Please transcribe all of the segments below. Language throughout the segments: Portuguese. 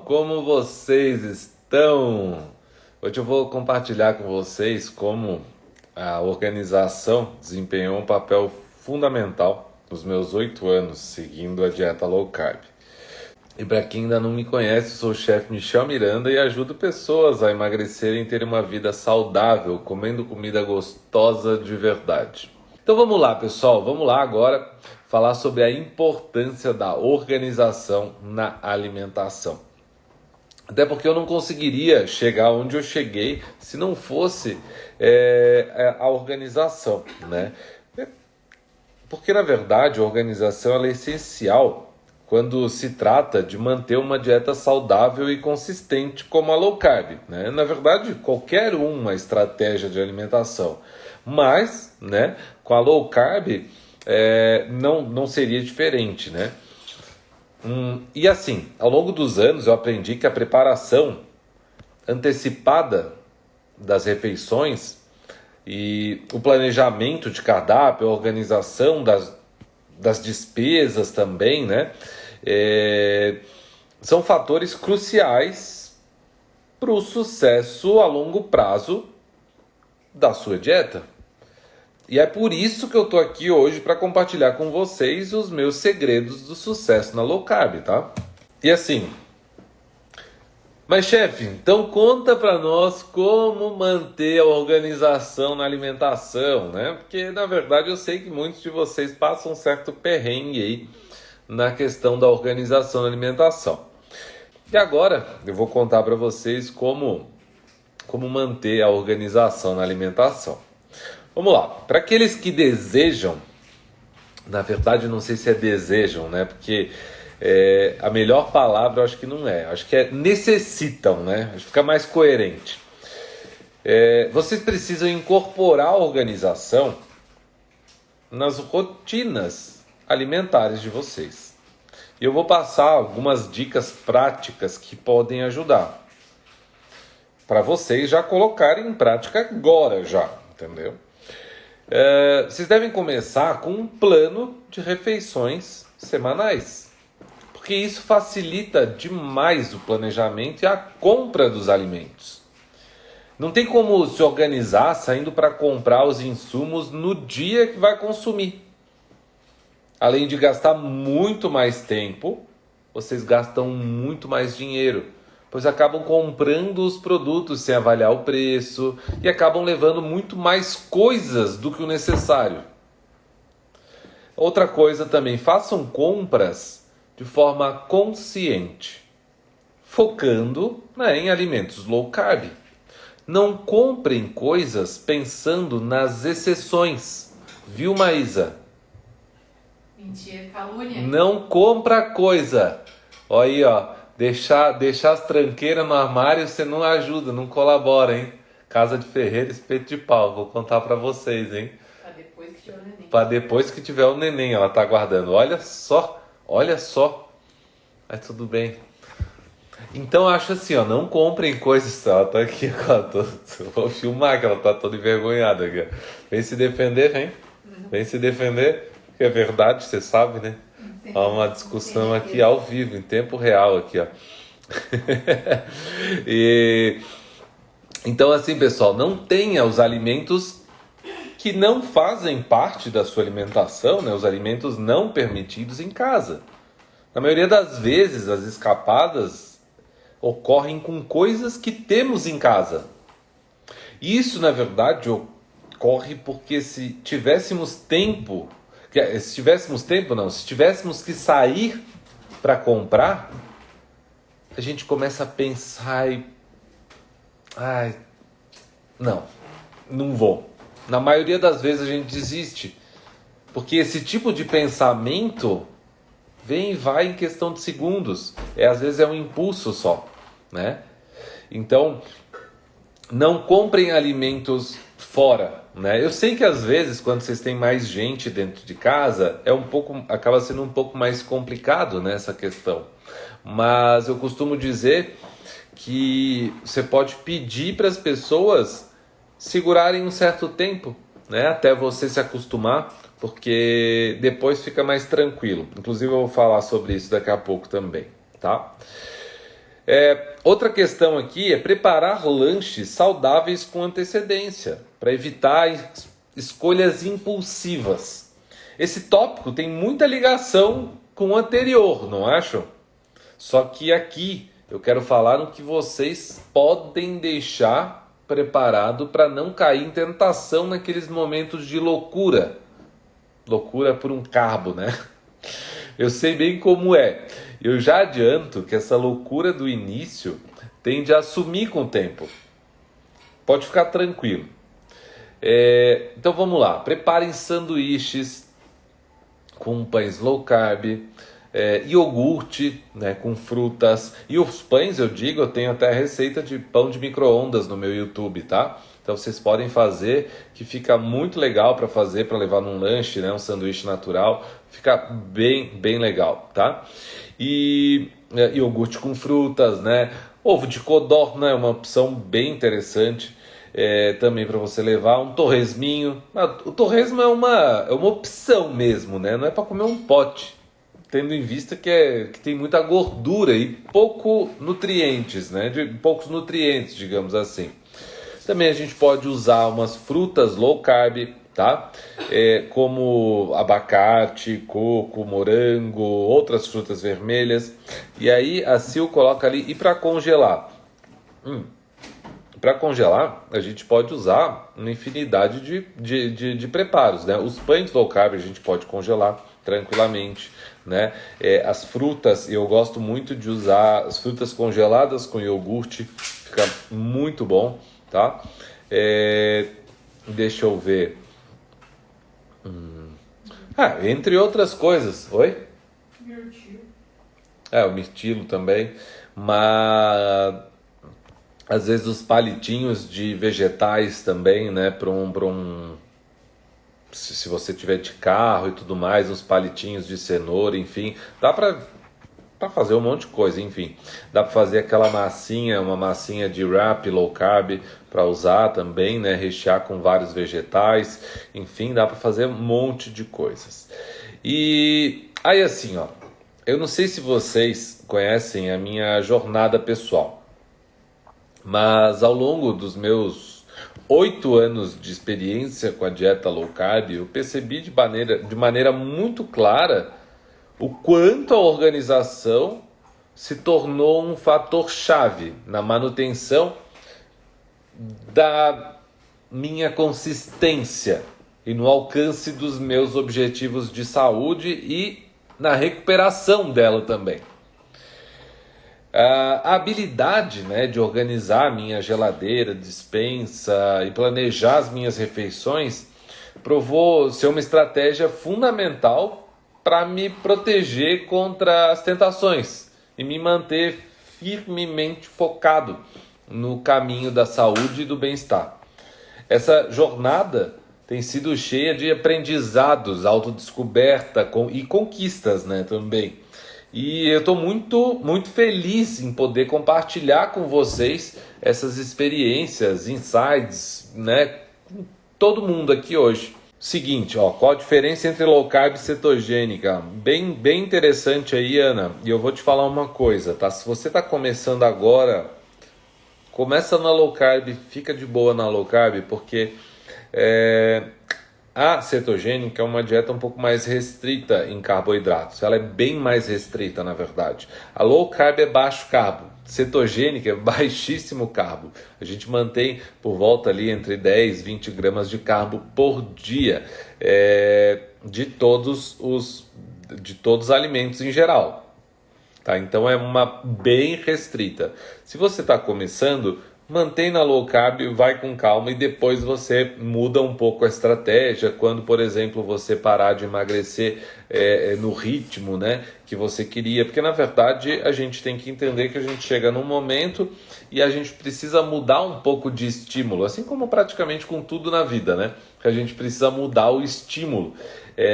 como vocês estão? Hoje eu vou compartilhar com vocês como a organização desempenhou um papel fundamental nos meus 8 anos seguindo a dieta low carb. E para quem ainda não me conhece, eu sou o chefe Michel Miranda e ajudo pessoas a emagrecerem e terem uma vida saudável, comendo comida gostosa de verdade. Então vamos lá, pessoal, vamos lá agora falar sobre a importância da organização na alimentação. Até porque eu não conseguiria chegar onde eu cheguei se não fosse a organização, né? Porque, na verdade, a organização ela é essencial quando se trata de manter uma dieta saudável e consistente como a low carb, né? Na verdade, qualquer uma estratégia de alimentação. Mas, né, com a low carb, não seria diferente, né? E assim, ao longo dos anos eu aprendi que a preparação antecipada das refeições e o planejamento de cardápio, a organização das despesas também, né? São fatores cruciais para o sucesso a longo prazo da sua dieta. E é por isso que eu tô aqui hoje para compartilhar com vocês os meus segredos do sucesso na low carb, tá? E assim, mas chefe, então conta para nós como manter a organização na alimentação, né? Porque na verdade eu sei que muitos de vocês passam um certo perrengue aí na questão da organização na alimentação. E agora eu vou contar para vocês como manter a organização na alimentação. Vamos lá, para aqueles que desejam, na verdade não sei se é desejam, né? Porque a melhor palavra eu acho que não é, acho que é necessitam, né? Acho que fica mais coerente. Vocês precisam incorporar a organização nas rotinas alimentares de vocês. E eu vou passar algumas dicas práticas que podem ajudar para vocês já colocarem em prática agora já, entendeu? Vocês devem começar com um plano de refeições semanais, porque isso facilita demais o planejamento e a compra dos alimentos. Não tem como se organizar saindo para comprar os insumos no dia que vai consumir. Além de gastar muito mais tempo, vocês gastam muito mais dinheiro, pois acabam comprando os produtos sem avaliar o preço e acabam levando muito mais coisas do que o necessário. Outra coisa também, façam compras de forma consciente, focando em alimentos low carb. Não comprem coisas pensando nas exceções, viu, Maísa? Mentira, calúnia. Não compra coisa. Olha aí, ó. Deixar as tranqueiras no armário você não ajuda, não colabora, hein? Casa de Ferreira, espeto de pau. Vou contar pra vocês, hein? Pra depois que tiver o neném. Pra depois que tiver o neném, ela tá aguardando. Olha só. Mas tudo bem. Então eu acho assim, ó, não comprem coisas. Ela tá aqui, ó. Vou filmar que ela tá toda envergonhada aqui. Vem se defender, vem. Vem se defender. Que é verdade, você sabe, né? Há uma discussão aqui ao vivo, em tempo real aqui, ó. Então assim, pessoal, não tenha os alimentos que não fazem parte da sua alimentação, né? Os alimentos não permitidos em casa. Na maioria das vezes, as escapadas ocorrem com coisas que temos em casa. Isso, na verdade, ocorre porque se tivéssemos que sair para comprar, a gente começa a pensar não vou. Na maioria das vezes a gente desiste, porque esse tipo de pensamento vem e vai em questão de segundos. Às vezes é um impulso só, né? Então, não comprem alimentos fora, né? Eu sei que às vezes quando vocês têm mais gente dentro de casa acaba sendo um pouco mais complicado nessa questão, mas eu costumo dizer que você pode pedir para as pessoas segurarem um certo tempo, né? Até você se acostumar, porque depois fica mais tranquilo. Inclusive eu vou falar sobre isso daqui a pouco também, tá? Outra questão aqui é preparar lanches saudáveis com antecedência, para evitar escolhas impulsivas. Esse tópico tem muita ligação com o anterior, não acham? Só que aqui eu quero falar no que vocês podem deixar preparado para não cair em tentação naqueles momentos de loucura. Loucura por um carbo, né? Eu sei bem como é. Eu já adianto que essa loucura do início tende a sumir com o tempo. Pode ficar tranquilo. Então vamos lá. Preparem sanduíches com pães low carb, iogurte, né, com frutas. E os pães, eu tenho até a receita de pão de micro-ondas no meu YouTube, tá? Então vocês podem fazer, que fica muito legal para fazer, para levar num lanche, né, um sanduíche natural. Fica bem legal, tá? E iogurte com frutas, né? Ovo de codorna é uma opção bem interessante. Também para você levar um torresminho. O torresmo é uma opção mesmo, né? Não é para comer um pote, tendo em vista que tem muita gordura e poucos nutrientes, né? Poucos nutrientes, digamos assim. Também a gente pode usar umas frutas low carb, tá? Como abacate, coco, morango, outras frutas vermelhas. E aí a Sil coloca ali. E para congelar? Para congelar, a gente pode usar uma infinidade de preparos, né? Os pães low carb a gente pode congelar tranquilamente, né? As frutas, eu gosto muito de usar as frutas congeladas com iogurte, fica muito bom, tá? Deixa eu ver. Entre outras coisas. Oi? Mirtilo. O mirtilo também, mas às vezes os palitinhos de vegetais também, né, se você tiver de carro e tudo mais, uns palitinhos de cenoura, enfim, dá para fazer um monte de coisa, enfim. Dá para fazer aquela massinha, uma massinha de wrap low carb para usar também, né, rechear com vários vegetais, enfim, dá para fazer um monte de coisas. E aí assim, ó, eu não sei se vocês conhecem a minha jornada pessoal, mas ao longo dos meus 8 anos de experiência com a dieta low carb, eu percebi de maneira muito clara o quanto a organização se tornou um fator chave na manutenção da minha consistência e no alcance dos meus objetivos de saúde e na recuperação dela também. A habilidade, né, de organizar a minha geladeira, despensa e planejar as minhas refeições provou ser uma estratégia fundamental para me proteger contra as tentações e me manter firmemente focado no caminho da saúde e do bem-estar. Essa jornada tem sido cheia de aprendizados, autodescoberta e conquistas, né, também. E eu estou muito feliz em poder compartilhar com vocês essas experiências, insights, né, com todo mundo aqui hoje. Seguinte, ó, qual a diferença entre low carb e cetogênica? Bem interessante aí, Ana. E eu vou te falar uma coisa, tá? Se você está começando agora, começa na low carb, fica de boa na low carb, porque a cetogênica é uma dieta um pouco mais restrita em carboidratos. Ela é bem mais restrita, na verdade. A low carb é baixo carbo. Cetogênica é baixíssimo carbo. A gente mantém por volta ali entre 10 e 20 gramas de carbo por dia, de todos os alimentos em geral. Tá? Então é uma bem restrita. Se você está começando, mantém na low carb, vai com calma e depois você muda um pouco a estratégia quando, por exemplo, você parar de emagrecer no ritmo, né, que você queria. Porque, na verdade, a gente tem que entender que a gente chega num momento e a gente precisa mudar um pouco de estímulo, assim como praticamente com tudo na vida, né? Que a gente precisa mudar o estímulo.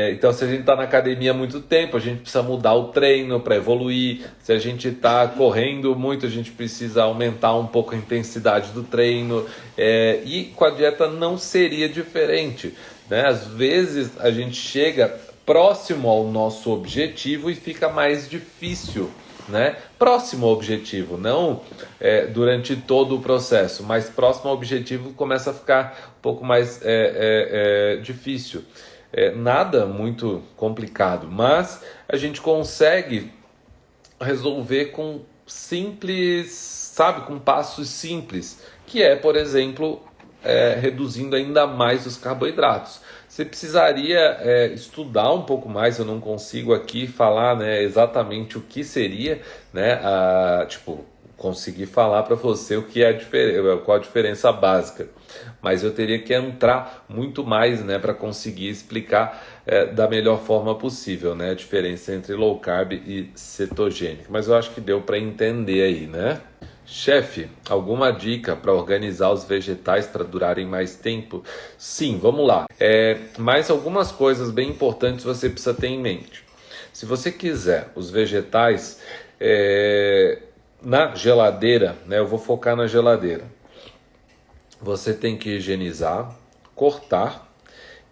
Então, se a gente está na academia há muito tempo, a gente precisa mudar o treino para evoluir. Se a gente está correndo muito, a gente precisa aumentar um pouco a intensidade do treino. E com a dieta não seria diferente, né? Às vezes a gente chega próximo ao nosso objetivo e fica mais difícil né, próximo ao objetivo, não durante todo o processo, mas próximo ao objetivo começa a ficar um pouco mais difícil. Nada muito complicado, mas a gente consegue resolver com simples, sabe, com passos simples, que é, por exemplo, reduzindo ainda mais os carboidratos. Você precisaria estudar um pouco mais, eu não consigo aqui falar, né, exatamente o que seria, né, conseguir falar para você o que é qual a diferença básica, mas eu teria que entrar muito mais, né, para conseguir explicar da melhor forma possível, né, a diferença entre low carb e cetogênico, mas eu acho que deu para entender aí, né? Chefe, alguma dica para organizar os vegetais para durarem mais tempo? Sim, vamos lá. Mais algumas coisas bem importantes você precisa ter em mente. Se você quiser os vegetais na geladeira, né, eu vou focar na geladeira. Você tem que higienizar, cortar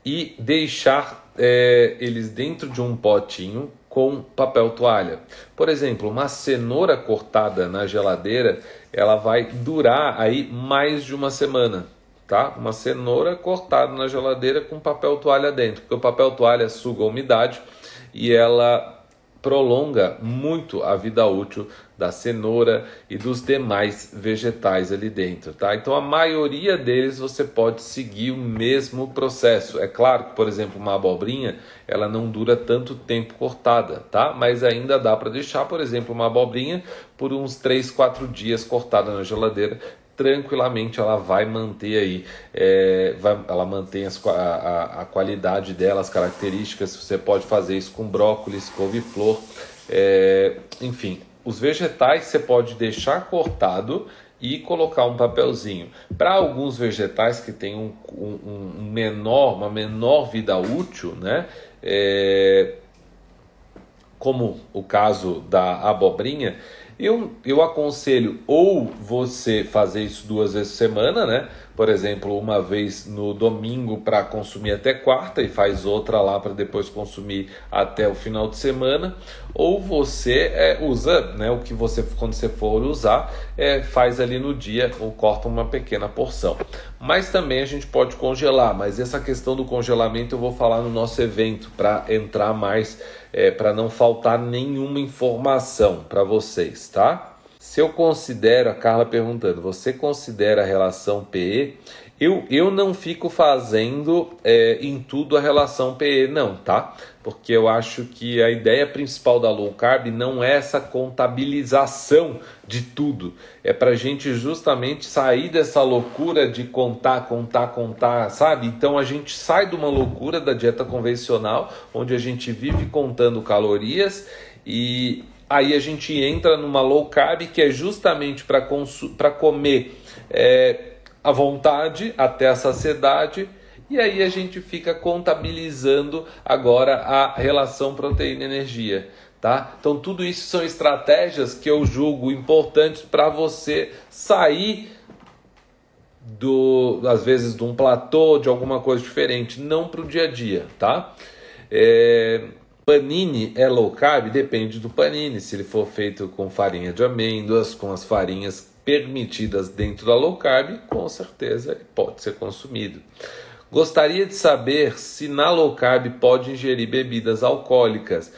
e deixar eles dentro de um potinho com papel toalha. Por exemplo, uma cenoura cortada na geladeira, ela vai durar aí mais de uma semana, tá? Uma cenoura cortada na geladeira com papel toalha dentro, porque o papel toalha suga a umidade e ela prolonga muito a vida útil da cenoura e dos demais vegetais ali dentro, tá? Então a maioria deles você pode seguir o mesmo processo. É claro que, por exemplo, uma abobrinha, ela não dura tanto tempo cortada, tá? Mas ainda dá para deixar, por exemplo, uma abobrinha por uns 3, 4 dias cortada na geladeira. Tranquilamente ela vai manter aí, ela mantém a qualidade dela, as características. Você pode fazer isso com brócolis, couve-flor, enfim. Os vegetais você pode deixar cortado e colocar um papelzinho. Para alguns vegetais que têm uma menor vida útil, né? Como o caso da abobrinha, eu aconselho ou você fazer isso 2 vezes por semana, né? Por exemplo, uma vez no domingo para consumir até quarta e faz outra lá para depois consumir até o final de semana, ou você usa, né, o que você, quando você for usar, faz ali no dia ou corta uma pequena porção. Mas também a gente pode congelar, mas essa questão do congelamento eu vou falar no nosso evento para entrar mais, para não faltar nenhuma informação para vocês, tá? Se eu considero, a Carla perguntando, você considera a relação PE? Eu não fico fazendo em tudo a relação PE, não, tá? Porque eu acho que a ideia principal da low carb não é essa contabilização de tudo. É pra gente justamente sair dessa loucura de contar, sabe? Então a gente sai de uma loucura da dieta convencional, onde a gente vive contando calorias, e aí a gente entra numa low carb que é justamente para comer à vontade, até a saciedade, e aí a gente fica contabilizando agora a relação proteína-energia, tá? Então tudo isso são estratégias que eu julgo importantes para você sair às vezes de um platô, de alguma coisa diferente, não para o dia a dia, tá? Panini é low carb? Depende do panini. Se ele for feito com farinha de amêndoas, com as farinhas permitidas dentro da low carb, com certeza ele pode ser consumido. Gostaria de saber se na low carb pode ingerir bebidas alcoólicas.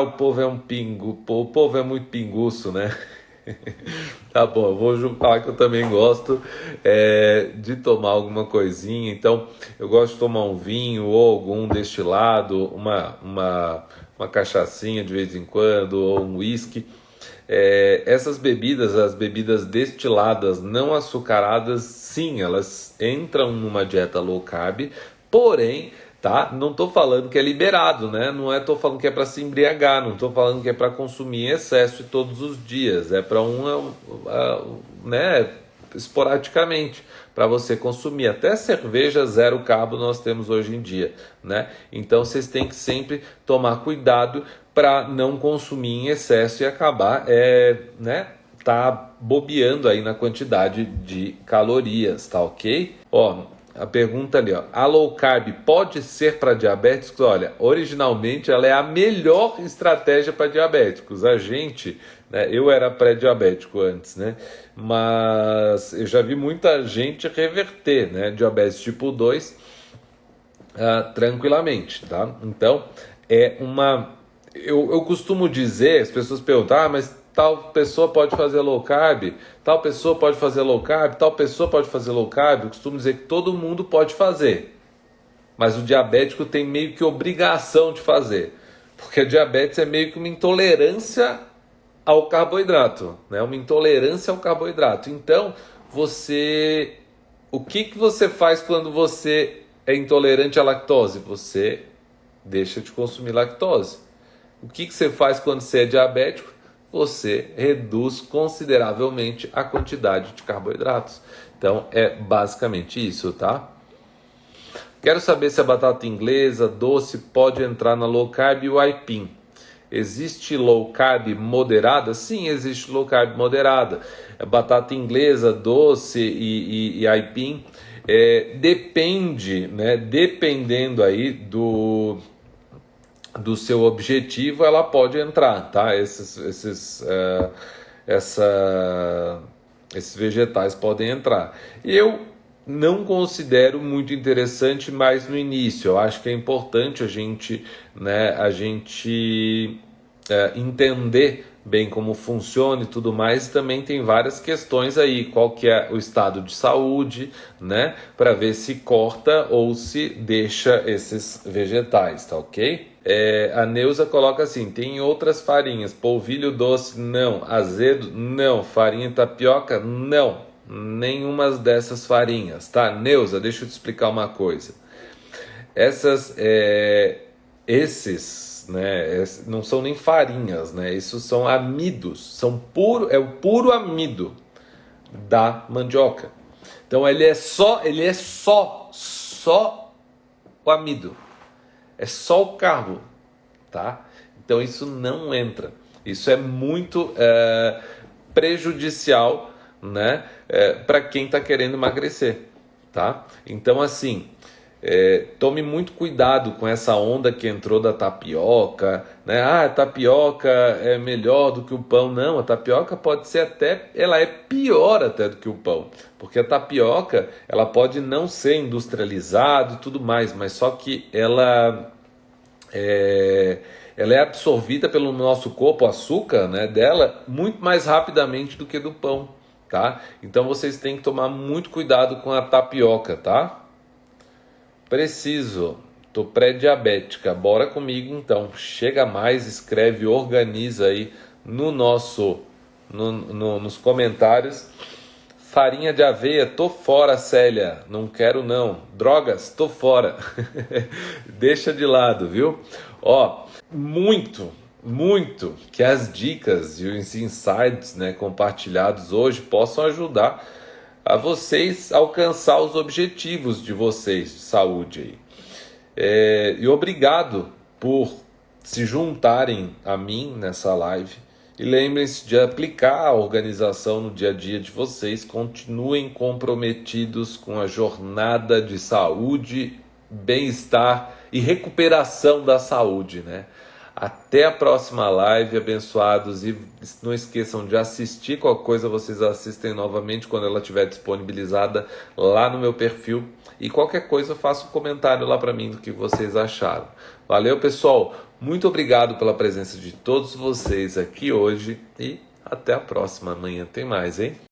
O povo o povo é muito pinguço, né? Tá bom, eu vou falar que eu também gosto de tomar alguma coisinha. Então eu gosto de tomar um vinho ou algum destilado, uma cachaçinha de vez em quando, ou um whisky. Essas bebidas, as bebidas destiladas não açucaradas, sim, elas entram numa dieta low carb, porém, tá? Não estou falando que é liberado, né? Não estou falando que é para se embriagar, não estou falando que é para consumir em excesso todos os dias, é para né, esporadicamente, para você consumir. Até cerveja zero carbo nós temos hoje em dia, né? Então vocês têm que sempre tomar cuidado para não consumir em excesso e acabar, né, tá bobeando aí na quantidade de calorias, tá ok? A pergunta ali, a low carb pode ser para diabéticos? Olha, originalmente ela é a melhor estratégia para diabéticos. A gente né? Eu era pré-diabético antes, né? Mas eu já vi muita gente reverter, né? Diabetes tipo 2 tranquilamente, tá? Então, eu costumo dizer, as pessoas perguntam, mas tal pessoa pode fazer low carb, tal pessoa pode fazer low carb, tal pessoa pode fazer low carb. Eu costumo dizer que todo mundo pode fazer, mas o diabético tem meio que obrigação de fazer, porque a diabetes é meio que uma intolerância ao carboidrato, né? Uma intolerância ao carboidrato. Então, o que você faz quando você é intolerante à lactose? Você deixa de consumir lactose. O que você faz quando você é diabético? Você reduz consideravelmente a quantidade de carboidratos. Então, é basicamente isso, tá? Quero saber se a batata inglesa doce pode entrar na low carb e o aipim. Existe low carb moderada? Sim, existe low carb moderada. A batata inglesa doce e aipim depende, né? Dependendo aí do seu objetivo, ela pode entrar, tá? Esses vegetais podem entrar. Eu não considero muito interessante mais no início. Eu acho que é importante a gente entender bem como funciona e tudo mais. E também tem várias questões aí, qual que é o estado de saúde, né? Para ver se corta ou se deixa esses vegetais, tá ok? A Neuza coloca assim, tem outras farinhas, polvilho doce, não, azedo, não, farinha de tapioca, não, nenhuma dessas farinhas, tá? Neuza, deixa eu te explicar uma coisa. Esses, né, não são nem farinhas, né? Isso são amidos, é o puro amido da mandioca. Então ele é só o amido. É só o carbo, tá? Então isso não entra. Isso é muito prejudicial, né? Para quem está querendo emagrecer, tá? Então assim, tome muito cuidado com essa onda que entrou da tapioca, né? A tapioca é melhor do que o pão. Não, a tapioca pode ser ela é pior até do que o pão, porque a tapioca, ela pode não ser industrializada e tudo mais, mas só que ela é absorvida pelo nosso corpo, o açúcar, né, dela, muito mais rapidamente do que do pão, tá? Então vocês têm que tomar muito cuidado com a tapioca, tá? Preciso, tô pré-diabética, bora comigo então. Chega mais, escreve, organiza aí nos comentários. Farinha de aveia, tô fora, Célia, não quero não. Drogas, tô fora. Deixa de lado, viu? Ó, muito que as dicas e os insights, né, compartilhados hoje possam ajudar a vocês alcançar os objetivos de vocês de saúde aí. E obrigado por se juntarem a mim nessa live. E lembrem-se de aplicar a organização no dia a dia de vocês. Continuem comprometidos com a jornada de saúde, bem-estar e recuperação da saúde, né? Até a próxima live, abençoados. E não esqueçam de assistir qualquer coisa, vocês assistem novamente quando ela estiver disponibilizada lá no meu perfil. E qualquer coisa, faça um comentário lá para mim do que vocês acharam. Valeu, pessoal. Muito obrigado pela presença de todos vocês aqui hoje e até a próxima. Amanhã tem mais, hein?